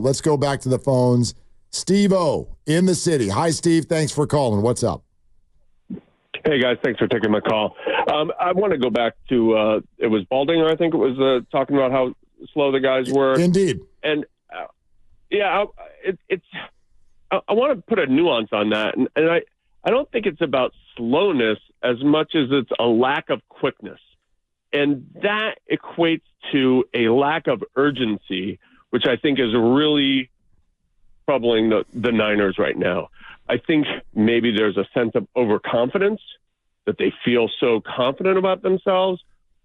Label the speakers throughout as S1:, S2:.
S1: Let's go back to the phones. Steve-O in the city. Hi, Steve. Thanks for calling. What's up?
S2: Hey, guys. Thanks for taking my call. I want to go back to it was Baldinger, I think it was, talking about how slow the guys were.
S1: Indeed.
S2: And, I want to put a nuance on that. And I don't think it's about slowness as much as it's a lack of quickness. And that equates to a lack of urgency, which I think is really troubling the Niners right now. I think maybe there's a sense of overconfidence that they feel so confident about themselves.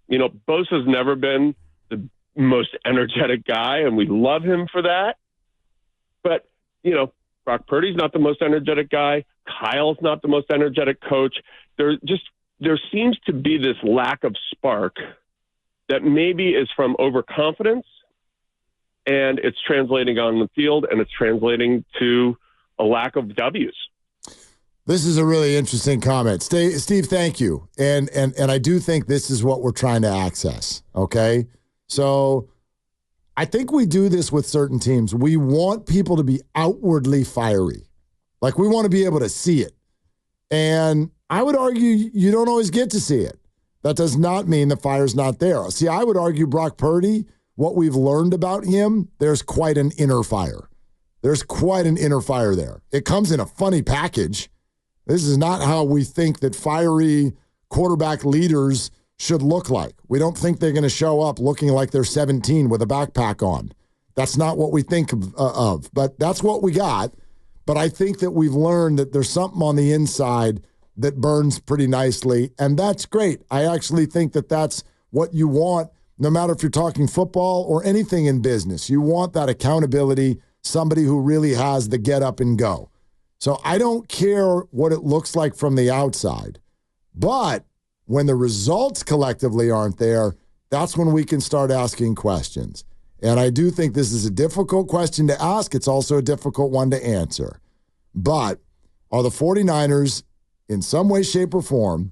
S2: You know, Bosa's never been the most energetic guy, and we love him for that. But, you know, Brock Purdy's not the most energetic guy. Kyle's not the most energetic coach. There seems to be this lack of spark that maybe is from overconfidence, and it's translating on the field, and it's translating to a lack of W's.
S1: This is a really interesting comment. Steve, thank you. And I do think this is what we're trying to access, okay? So I think we do this with certain teams. We want people to be outwardly fiery. Like, we want to be able to see it. And I would argue you don't always get to see it. That does not mean the fire's not there. See, I would argue Brock Purdy, what we've learned about him, there's quite an inner fire. There's quite an inner fire there. It comes in a funny package. This is not how we think that fiery quarterback leaders should look like. We don't think they're going to show up looking like they're 17 with a backpack on. That's not what we think of. But that's what we got. But I think that we've learned that there's something on the inside that burns pretty nicely, and that's great. I actually think that that's what you want, no matter if you're talking football or anything in business. You want that accountability, somebody who really has the get up and go. So I don't care what it looks like from the outside, but when the results collectively aren't there, that's when we can start asking questions. And I do think this is a difficult question to ask. It's also a difficult one to answer. But are the 49ers, in some way, shape, or form,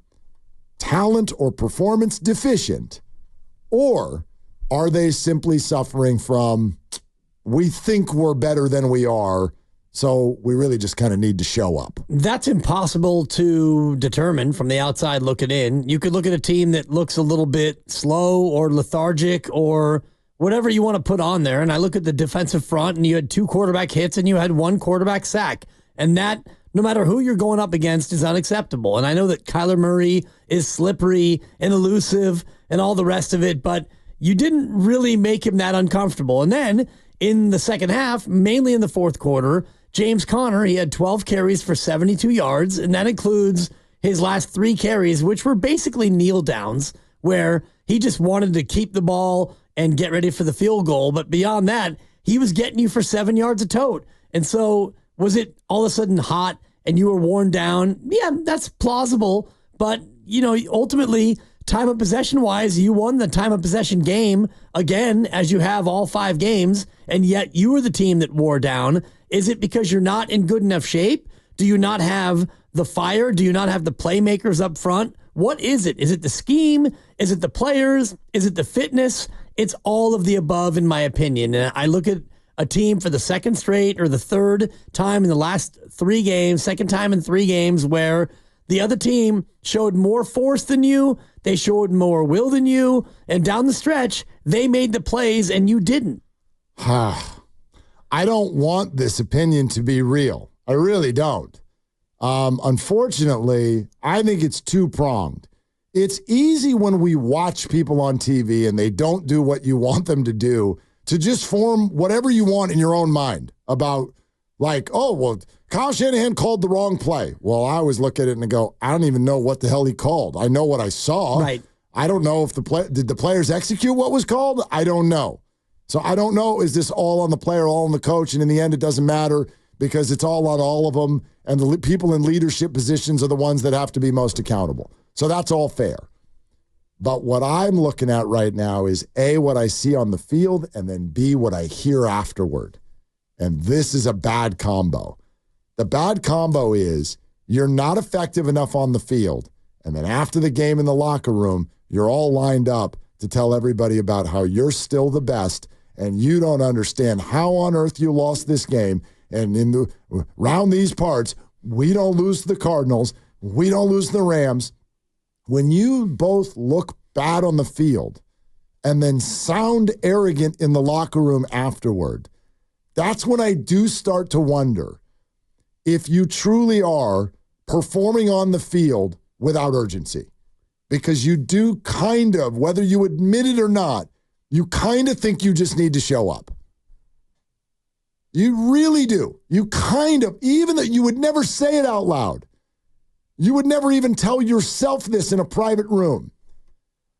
S1: talent or performance deficient, or are they simply suffering from, we think we're better than we are, so we really just kind of need to show up?
S3: That's impossible to determine from the outside looking in. You could look at a team that looks a little bit slow or lethargic or whatever you want to put on there, and I look at the defensive front, and you had 2 quarterback hits and you had 1 quarterback sack, and that, no matter who you're going up against, is unacceptable. And I know that Kyler Murray is slippery and elusive and all the rest of it, but you didn't really make him that uncomfortable. And then in the second half, mainly in the fourth quarter, James Conner, he had 12 carries for 72 yards, and that includes his last 3 carries, which were basically kneel downs, where he just wanted to keep the ball and get ready for the field goal. But beyond that, he was getting you for 7 yards a tote. And so was it all of a sudden hot and you were worn down? Yeah, that's plausible. But, you know, ultimately, time of possession-wise, you won the time of possession game again, as you have all 5 games, and yet you were the team that wore down. Is it because you're not in good enough shape? Do you not have the fire? Do you not have the playmakers up front? What is it? Is it the scheme? Is it the players? Is it the fitness? It's all of the above, in my opinion. And I look at a team for the second straight or the third time in the last 3 games, second time in 3 games, where the other team showed more force than you, they showed more will than you, and down the stretch, they made the plays and you didn't.
S1: I don't want this opinion to be real. I really don't. Unfortunately, I think it's two-pronged. It's easy when we watch people on TV and they don't do what you want them to do to just form whatever you want in your own mind about, like, oh, well, Kyle Shanahan called the wrong play. Well, I always look at it and go, I don't even know what the hell he called. I know what I saw.
S3: Right.
S1: I don't know if did the players execute what was called? I don't know. So I don't know, is this all on the player, all on the coach? And in the end, it doesn't matter because it's all on all of them. And the people in leadership positions are the ones that have to be most accountable. So that's all fair. But what I'm looking at right now is A, what I see on the field, and then B, what I hear afterward. And this is a bad combo. The bad combo is you're not effective enough on the field. And then after the game in the locker room, you're all lined up to tell everybody about how you're still the best and you don't understand how on earth you lost this game. And around these parts, we don't lose to the Cardinals. We don't lose to the Rams. When you both look bad on the field and then sound arrogant in the locker room afterward, that's when I do start to wonder if you truly are performing on the field without urgency. Because you do kind of, whether you admit it or not, you kind of think you just need to show up. You really do. You kind of, even that you would never say it out loud. You would never even tell yourself this in a private room.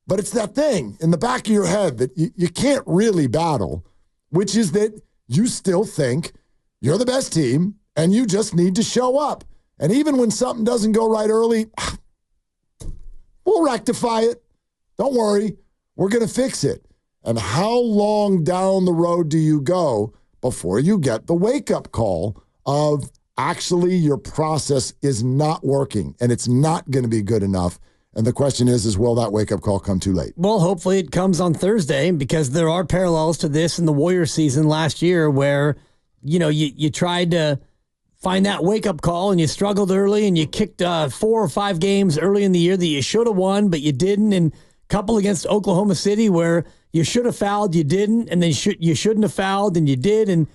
S1: But it's that thing in the back of your head that you can't really battle, which is that you still think you're the best team and you just need to show up. And even when something doesn't go right early, we'll rectify it. Don't worry. We're going to fix it. And how long down the road do you go before you get the wake-up call of actually your process is not working and it's not going to be good enough? And the question is will that wake-up call come too late?
S3: Well, hopefully it comes on Thursday, because there are parallels to this in the Warriors season last year where, you tried to find that wake-up call and you struggled early and you kicked 4 or 5 games early in the year that you should have won, but you didn't. And a couple against Oklahoma City where you should have fouled, you didn't, and then you shouldn't have fouled, and you did. And,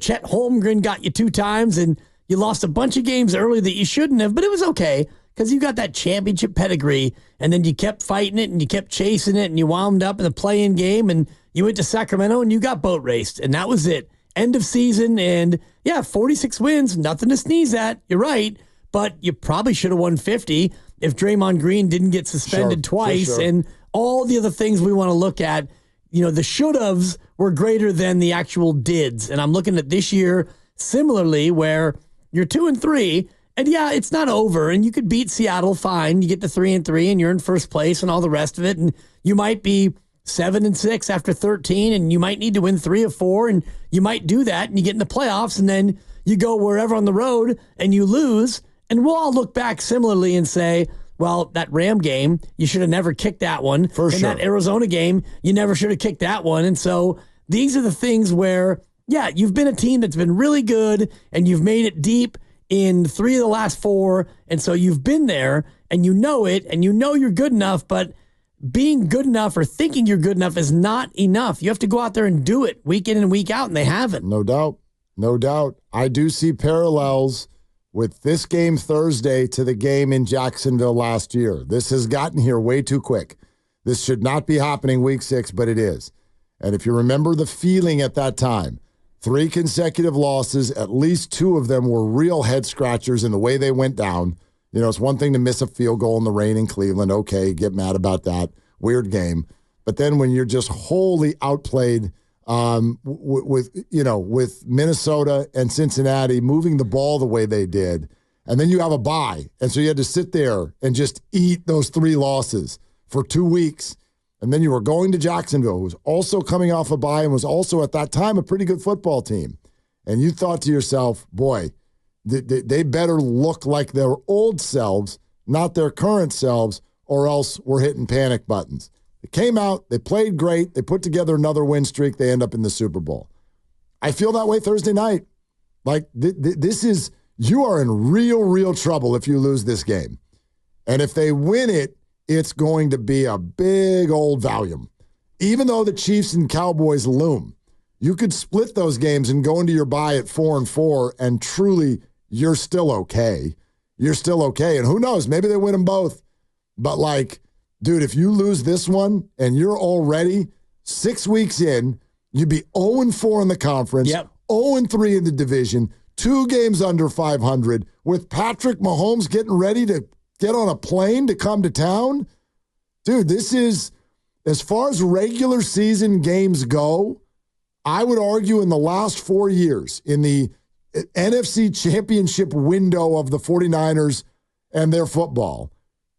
S3: Chet Holmgren got you 2 times, and you lost a bunch of games early that you shouldn't have, but it was okay because you got that championship pedigree, and then you kept fighting it, and you kept chasing it, and you wound up in the play-in game, and you went to Sacramento, and you got boat raced, and that was it. End of season, and, 46 wins, nothing to sneeze at. You're right, but you probably should have won 50 if Draymond Green didn't get suspended twice, and all the other things we want to look at. The should-haves were greater than the actual dids. And I'm looking at this year similarly where you're 2-3, and it's not over. And you could beat Seattle fine. You get to 3-3, and you're in first place and all the rest of it. And you might be 7-6 after 13, and you might need to win 3 of 4, and you might do that, and you get in the playoffs, and then you go wherever on the road, and you lose. And we'll all look back similarly and say, well, that Ram game, you should have never kicked that one.
S1: For sure.
S3: That Arizona game, you never should have kicked that one. And so these are the things where, you've been a team that's been really good and you've made it deep in 3 of the last 4. And so you've been there and you know it and you know you're good enough, but being good enough or thinking you're good enough is not enough. You have to go out there and do it week in and week out, and they haven't.
S1: No doubt. No doubt. I do see parallels with this game Thursday to the game in Jacksonville last year. This has gotten here way too quick. This should not be happening week 6, but it is. And if you remember the feeling at that time, 3 consecutive losses, at least 2 of them were real head scratchers in the way they went down. It's one thing to miss a field goal in the rain in Cleveland. Okay, get mad about that. Weird game. But then when you're just wholly outplayed with Minnesota and Cincinnati moving the ball the way they did, and then you have a bye, and so you had to sit there and just eat those 3 losses for 2 weeks, and then you were going to Jacksonville, who was also coming off a bye and was also at that time a pretty good football team, and you thought to yourself, boy, they better look like their old selves, not their current selves, or else we're hitting panic buttons. They came out, they played great, they put together another win streak, they end up in the Super Bowl. I feel that way Thursday night. Like, this is, you are in real trouble if you lose this game. And if they win it, it's going to be a big old volume. Even though the Chiefs and Cowboys loom, you could split those games and go into your bye at 4-4, and truly, you're still okay. You're still okay. And who knows, maybe they win them both. But dude, if you lose this one and you're already 6 weeks in, you'd be 0-4 in the conference, 0-3 in the division, 2 games under 500, with Patrick Mahomes getting ready to get on a plane to come to town. Dude, this is, as far as regular season games go, I would argue in the last 4 years, in the NFC championship window of the 49ers and their football,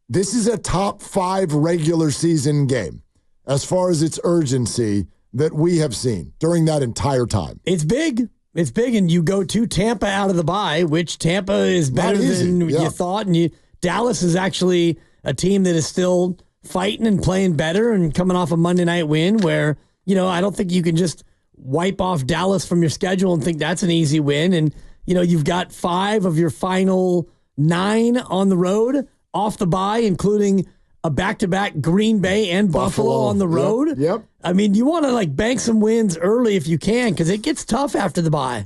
S1: this is a top 5 regular season game as far as its urgency that we have seen during that entire time.
S3: It's big. It's big, and you go to Tampa out of the bye, which Tampa is better than you thought, and Dallas is actually a team that is still fighting and playing better and coming off a Monday night win where, I don't think you can just wipe off Dallas from your schedule and think that's an easy win. And, you've got 5 of your final 9 on the road off the bye, including a back-to-back Green Bay and Buffalo on the road.
S1: Yep.
S3: I mean, you want to bank some wins early if you can, because it gets tough after the bye.